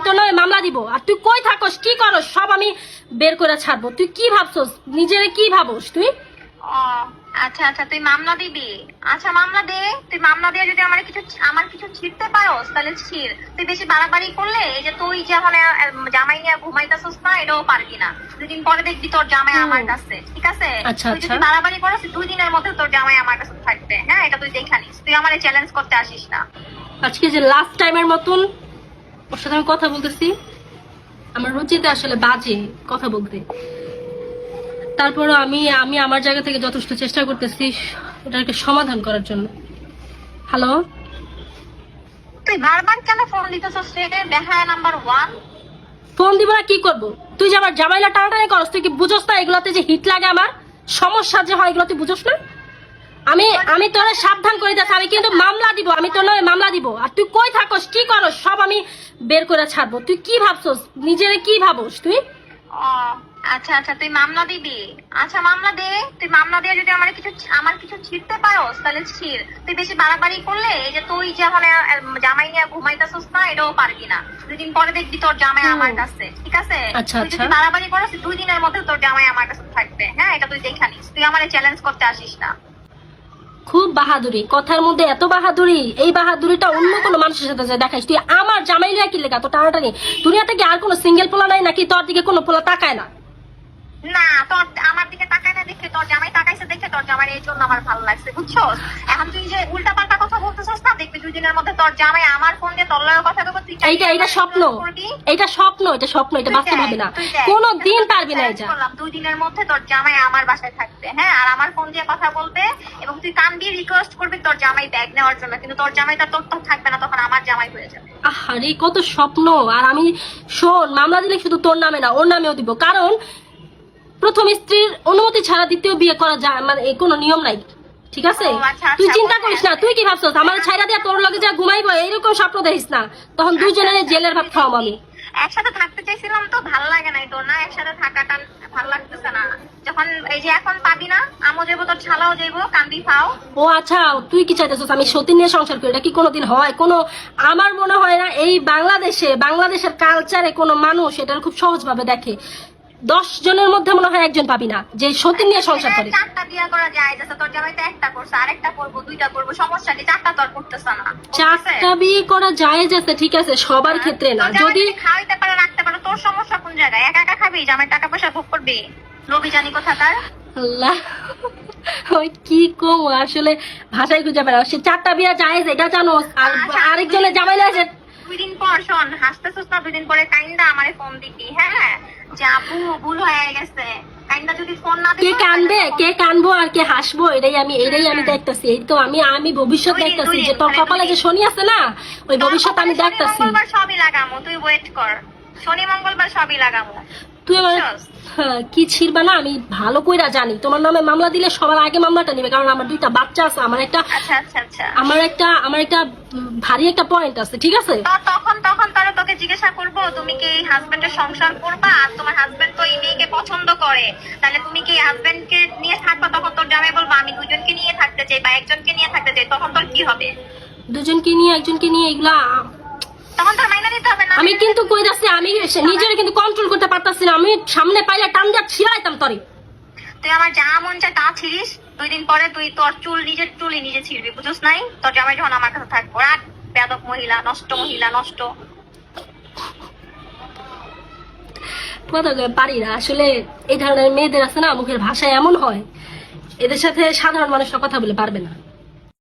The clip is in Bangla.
তোর নামে মামলা দিব। আর তুই কই থাকস, কি করস, সব আমি বের করে ছাড়বো। তুই কি ভাবছস, নিজেরে কি ভাবস তুই? ও আচ্ছা আচ্ছা, তুই মামলা দিবি? আচ্ছা মামলা দে, তুই মামলা দিয়ে যদি আমার কিছু ছিড়তে পারোস তাহলে ছিড়। তুই বেশি বাড়াবাড়ি করলে এই যে তুই যেমন জামাই নিয়ে ঘুমাইতেছস না, এটাও পারবি না। 2 দিন পরে দেখবি তোর জামাই আমার কাছে, ঠিক আছে? আচ্ছা তুই যদি বাড়াবাড়ি করস 2 দিনের মধ্যে তোর জামাই আমার কাছে থাকবে। হ্যাঁ, এটা তুই দেখে নিস, তুই আমারে চ্যালেঞ্জ করতে আসিস না। আজকে যে লাস্ট টাইমের মতন ওর সাথে আমি কথা বলতেছি, আমার রুচিতে আসলে বাজে কথা বলতে। তারপরও আমি আমার জায়গা থেকে যথেষ্ট চেষ্টা করতেছি ওটাকে সমাধান করার জন্য। হ্যালো, তুই বারবার কেন ফোন দিতেছস রে? দেখা নাম্বার 1 ফোন দিব না কি করব? তুই যে আমার জামাইলা টানাটানি করস, তুই কি বুঝোস না এগুলাতে যে হিট লাগে, আমার সমস্যা যে হয় এগুলো তুই বুঝোস না? আমি তোরে সাবধান করে দিচ্ছি, আমি কিন্তু মামলা দিব, আমি তোর নামে মামলা দিব। আর তুই কই থাকস, কি করস, সব আমি বের করে ছাড়বো। তুই কি ভাবছস, নিজেরে কি ভাবস তুই? ও আচ্ছা আচ্ছা, তুই মামলা দিবি? আচ্ছা মামলা দে, তুই মামলা দিয়ে যদি আমার কিছু ছিড়তে পারোস তাহলে ছিড়। তুই বেশি বাড়াবাড়ি করলে এই যে তুই যেমন জামাই নিয়ে ঘুমাইতেছস না, এটাও পারবি না। 2 দিন পরে দেখবি তোর জামাই আমার কাছে, ঠিক আছে? তুই যদি বাড়াবাড়ি করস 2 দিনের মধ্যে তোর জামাই আমার কাছে থাকবে। হ্যাঁ, এটা তুই দেখে নিস, তুই আমারে চ্যালেঞ্জ করতে আসিস না। খুব বাহাদুরি, কথার মধ্যে এত বাহাদুরি। এই বাহাদুরিটা অন্য কোনো মানুষের সাথে যায় দেখাইস। তুই আমার জামাই লিয়া কি লেখা তো টানাটানি? দুনিয়াতে কি আর কোনো সিঙ্গেল পোলা নাই নাকি তোর দিকে কোনো পোলা তাকায় না? না, তোর আমার দিকে তাকায় না দেখে তোর জামাই তাকাইছে দেখে তোর জামাই এই জন্য আমার ভালো লাগছে, বুঝছস? এখন তুই যে উল্টা পাল্টা কথা বলতেছস না, দেখবি 2 দিনের মধ্যে তোর জামাই আমার ফোন দিয়ে তোর লগে কথা বলবে। তুই এইটা স্বপ্ন, এটা স্বপ্ন, এটা স্বপ্ন, এটা বাস্তব হবে না। কোনো দিন পারবি না এটা। 2 দিনের মধ্যে তোর জামাই আমার বাসায় থাকবে। হ্যাঁ, আর আমার ফোন দিয়ে কথা বলবে এবং তুই কান দিয়ে রিকোয়েস্ট করবি তোর জামাই ব্যাগ নেওয়ার জন্য, কিন্তু তোর জামাই তোর তো থাকবে না, তখন আমার জামাই হয়ে যাবে। আরে কত স্বপ্ন। আর আমি শোন, মামলা দিলে শুধু তোর নামে না, ওর নামেও দিব। কারণ প্রথম স্ত্রীর অনুমতি ছাড়া দ্বিতীয় বিয়ে করা যায়, মানে কোনো নিয়ম নাই, ঠিক আছে? তুই চিন্তা করিস না। তুই কি ভাবছস আমার ছাইরা দিয়া তোর লগে যা ঘুমাইবো এইরকম স্বপ্ন দেখিস না, তখন দুইজনের জেলের ভাত খাওয়াম আমি। একসাথে থাকতে চাইছিলাম তো ভালো লাগে নাই তোর? না, একসাথে থাকাটা ভালো লাগতেছে না। যখন এই যে এখন পাবি না, আমও যাবো তোর ছালাও যাইবো, কান্দি খাও। ও আচ্ছা, তুই কি চাইতেছিস আমি সতী নিয়ে সংসার করি? এটা কি কোনোদিন হয়? আমার মনে হয় না এই বাংলাদেশের কালচারে কোনো মানুষ এটা খুব সহজ ভাবে দেখে। 10 জনের মধ্যে মনে হয় একজন পাবি না যে সতী নিয়ে সংসার করে। 4টা বিয়ে করা যায়, তোর জামাই তো একটা করছে, আরেকটা করবো, 2টা করবো, সমস্যা কি? 4টা তো আর করতেছ না। 4টা বিয়ে করা যায় যাচ্ছে, ঠিক আছে, সবার ক্ষেত্রে না। যদি খাওয়াইতে পারে, রাখতে পারে, তোর সমস্যা কোন জায়গায়? একা একা খাবি, জামাই টাকা পয়সা ভোগ করবি, লোভী জানি কোথাকার। আল্লাহ, ওই কি কম আসলে ভাষায় খুঁজে পারে। সে 4টা বিয়ে যায় এটা জানো? আর আরেকজনের জামাই আছে 2 দিন পর, শোন হাসতেছিস না, 2 দিন পরে কাইন্দা আমারে ফোন দিবি। হ্যাঁ, যে আপু ভুল হয়ে গেছে, কাইন্দা যদি ফোন না দিস। কে কানবে, কে কানবো আর কে হাসবো, এটাই আমি দেখতেছি। এই তো আমি ভবিষ্যৎ দেখতেছি যে তোর কপালে যে শনি আছে না, ওই ভবিষ্যৎ আমি দেখতেছি। মঙ্গলবার সবই লাগামো, তুই ওয়েট কর। শনি মঙ্গলবার সবই লাগামো। তুই আমার কি ছিড়বা না আমি ভালো কইরা জানি। তোমার নামে মামলা দিলে সবার আগে মামলাটা নিবে, কারণ আমার 2টা বাচ্চা আছে। আমার একটা ভারী একটা পয়েন্ট আছে, ঠিক আছে? তখন তারা তোকে জিজ্ঞাসা করবো তুমি কি এই হাজবেন্ডের সংসার করবা, আর তোমার হাজবেন্ড তো এই মেয়েকে পছন্দ করে, তাহলে তুমি কি হাজবেন্ডকে নিয়ে থাকবা? তখন তোর জামাই বলবা আমি 2জনকে নিয়ে থাকতে চাই বা 1জনকে নিয়ে থাকতে চাই। তখন তোর কি হবে? 2জনকে নিয়ে 1জনকে নিয়ে এগুলা তখন তোর মাইনা দিতে হবে না। আমি কিন্তু কই যাচ্ছি, আমি নিজের কিন্তু কন্ট্রোল করতে পারতাছি না। আমি সামনে পাইলে টান দিয়া ছিড়াইতাম তরে। তুই আমার যা মন চায় তা ছিড়িস, 2 দিন পরে তুই তোর নিজের চুলই নিজে ছিড়বি, বুঝছ নাই? তোর জামাই যখন আমার কাছে থাকবো। রাত বেয়াদব মহিলা, নষ্ট মহিলা, নষ্ট। কথা পারি না আসলে। এই ধরনের মেয়েদের আছে না, মুখের ভাষা এমন হয়, এদের সাথে সাধারণ মানুষরা কথা বলে পারবে না।